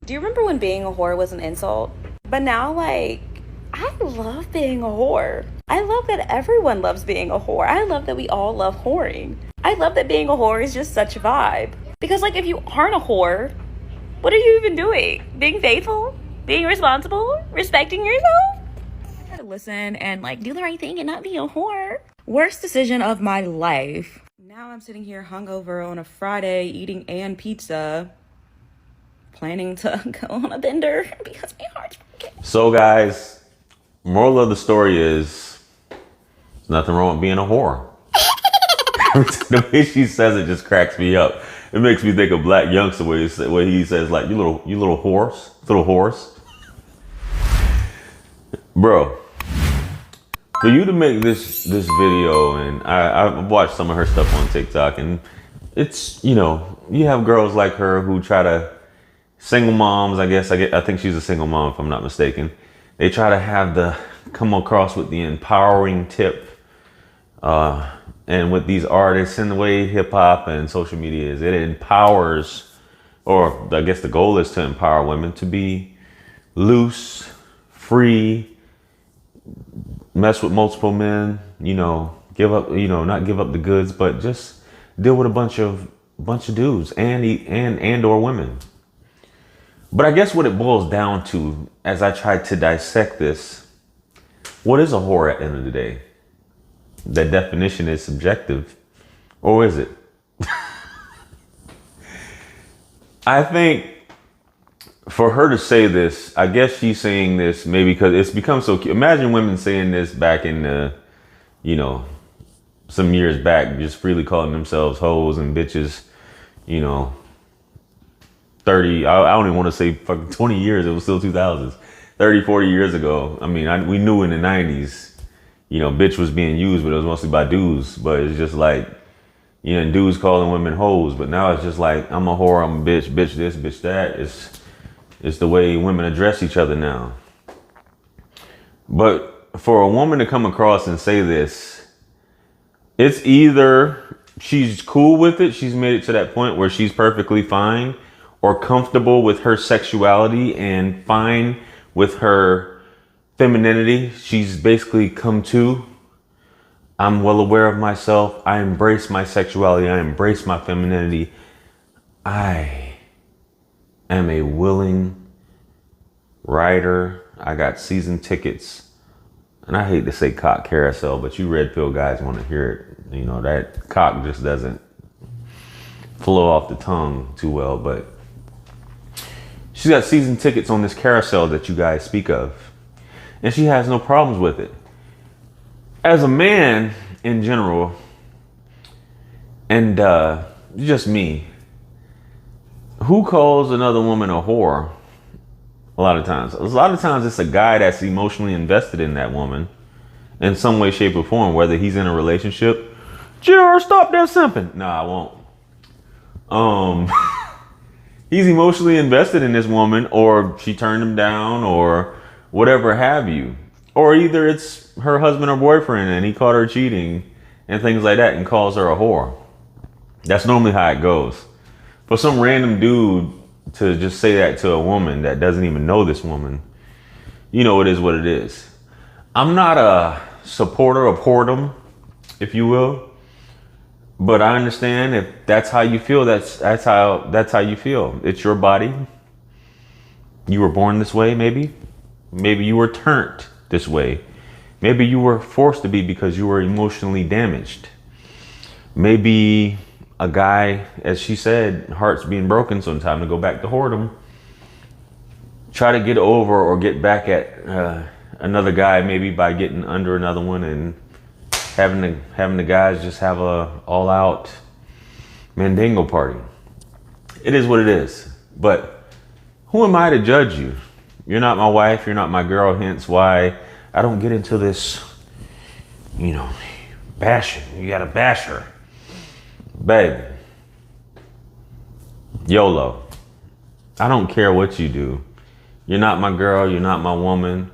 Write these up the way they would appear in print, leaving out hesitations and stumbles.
Do you remember when being a whore was an insult? But now, like, I love being a whore. I love that everyone loves being a whore. I love that we all love whoring. I love that being a whore is just such a vibe. Because, like, if you aren't a whore, what are you even doing? Being faithful? Being responsible? Respecting yourself? I try to listen and, like, do the right thing and not be a whore. Worst decision of my life. Now I'm sitting here hungover on a Friday eating pizza, planning to go on a bender because my heart's broken. So guys, moral of the story is there's nothing wrong with being a whore. The way she says it just cracks me up. It makes me think of Black Youngster where he says like, you little horse. Bro, for you to make this video, and I've watched some of her stuff on TikTok, and it's, you have girls like her who try to, single moms, I think she's a single mom if I'm not mistaken. They try to come across with the empowering tip, and with these artists and the way hip hop and social media is, it empowers, or I guess the goal is to empower women to be loose, free, mess with multiple men, give up, not give up the goods, but just deal with a bunch of dudes and or women. But I guess what it boils down to, as I try to dissect this, what is a whore at the end of the day? That definition is subjective, or is it? I think for her to say this, I guess she's saying this maybe because it's become so cute. Imagine women saying this back in the, some years back, just freely calling themselves hoes and bitches, 30, I don't even want to say fucking 20 years, it was still 2000s, 30, 40 years ago. I mean, we knew in the 90s, bitch was being used, but it was mostly by dudes. But it's just like, and dudes calling women hoes. But now it's just like, I'm a whore, I'm a bitch this, bitch that. It's the way women address each other now. But for a woman to come across and say this, it's either she's cool with it, she's made it to that point where she's perfectly fine or comfortable with her sexuality and fine with her femininity. She's basically come to, I'm well aware of myself. I embrace my sexuality. I embrace my femininity. I am a willing rider. I got season tickets. And I hate to say cock carousel, but you red pill guys want to hear it. That cock just doesn't flow off the tongue too well, but she's got season tickets on this carousel that you guys speak of. And she has no problems with it. As a man in general, and just me, who calls another woman a whore? A lot of times it's a guy that's emotionally invested in that woman in some way, shape, or form, whether he's in a relationship. Jr, stop that simping. Nah, I won't. He's emotionally invested in this woman, or she turned him down, or whatever have you. Or either it's her husband or boyfriend and he caught her cheating and things like that and calls her a whore. That's normally how it goes. For some random dude to just say that to a woman that doesn't even know this woman, it is what it is. I'm not a supporter of whoredom, if you will, but I understand if that's how you feel, that's how you feel. It's your body. You were born this way, maybe. Maybe you were turned this way. Maybe you were forced to be because you were emotionally damaged. Maybe a guy, as she said, heart's being broken, so it's time to go back to whoredom. Try to get over or get back at another guy, maybe by getting under another one and having the guys just have a all-out mandingo party. It is what it is. But who am I to judge you? You're not my wife, you're not my girl, hence why I don't get into this, bashing. You gotta bash her. Baby, YOLO. I don't care what you do. You're not my girl, you're not my woman.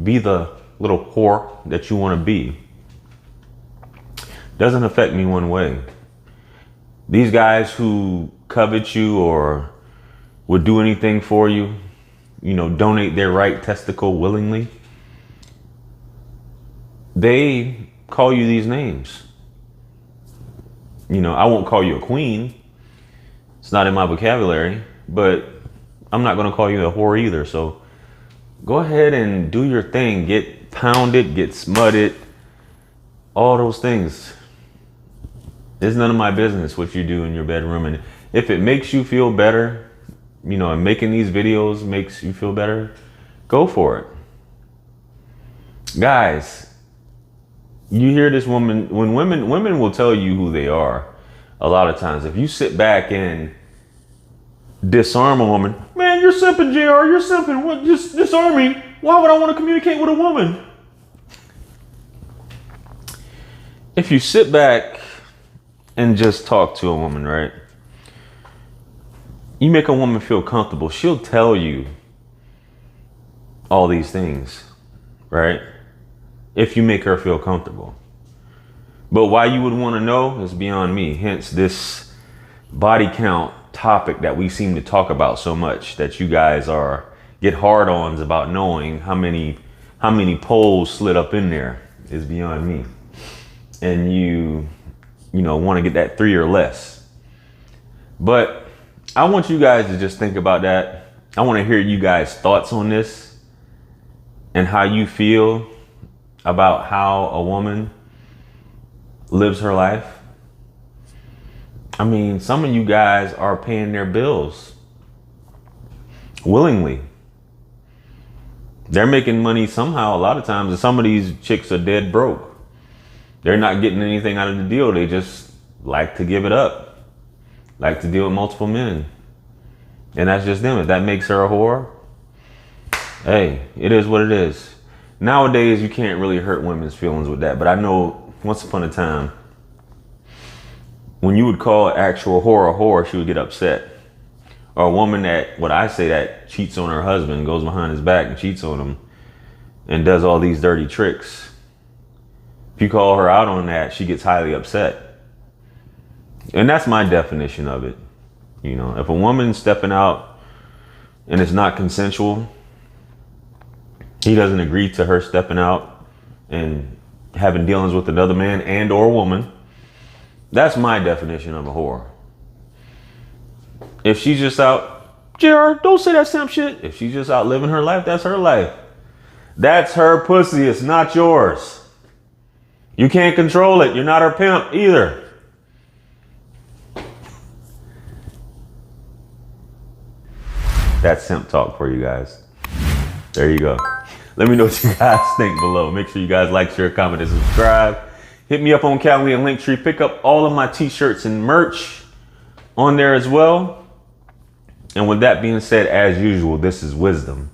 Be the little whore that you want to be. Doesn't affect me one way. These guys who covet you or would do anything for you, donate their right testicle willingly, they call you these names. I won't call you a queen. It's not in my vocabulary, but I'm not going to call you a whore either. So go ahead and do your thing. Get pounded, get smutted, all those things. It's none of my business what you do in your bedroom. And if it makes you feel better, and making these videos makes you feel better, go for it. Guys, you hear this woman, when women will tell you who they are a lot of times. If you sit back and disarm a woman, man, you're simping, JR, you're simping. What? Just disarm me. Why would I want to communicate with a woman? If you sit back and just talk to a woman, right? You make a woman feel comfortable. She'll tell you all these things, right? If you make her feel comfortable. But why you would want to know is beyond me. Hence this body count topic that we seem to talk about so much, that you guys get hard-ons about knowing how many poles slid up in there, is beyond me. And you want to get that 3 or less. But I want you guys to just think about that. I want to hear you guys' thoughts on this and how you feel about how a woman lives her life. I mean, some of you guys are paying their bills willingly. They're making money somehow a lot of times, and some of these chicks are dead broke. They're not getting anything out of the deal. They just like to give it up, like to deal with multiple men. And that's just them. If that makes her a whore, hey, it is what it is. Nowadays, you can't really hurt women's feelings with that. But I know once upon a time, when you would call an actual whore a whore, she would get upset. Or a woman that cheats on her husband, goes behind his back and cheats on him and does all these dirty tricks. If you call her out on that, she gets highly upset. And that's my definition of it. If a woman's stepping out and it's not consensual, he doesn't agree to her stepping out and having dealings with another man and or woman, that's my definition of a whore. If she's just out, JR, don't say that simp shit. If she's just out living her life, that's her life. That's her pussy. It's not yours. You can't control it. You're not her pimp either. That's simp talk for you guys. There you go. Let me know what you guys think below. Make sure you guys like, share, comment, and subscribe. Hit me up on Calendly and Linktree. Pick up all of my t-shirts and merch on there as well. And with that being said, as usual, this is wisdom.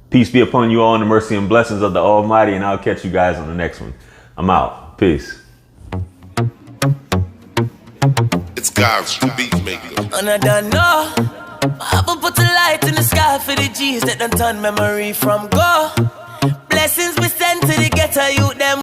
Peace be upon you all in the mercy and blessings of the Almighty. And I'll catch you guys on the next one. I'm out. Peace. It's God's beat maker. And I don't know. I will put a light in the sky for the G's that done turn memory from go. Blessings we send to the ghetto youth them.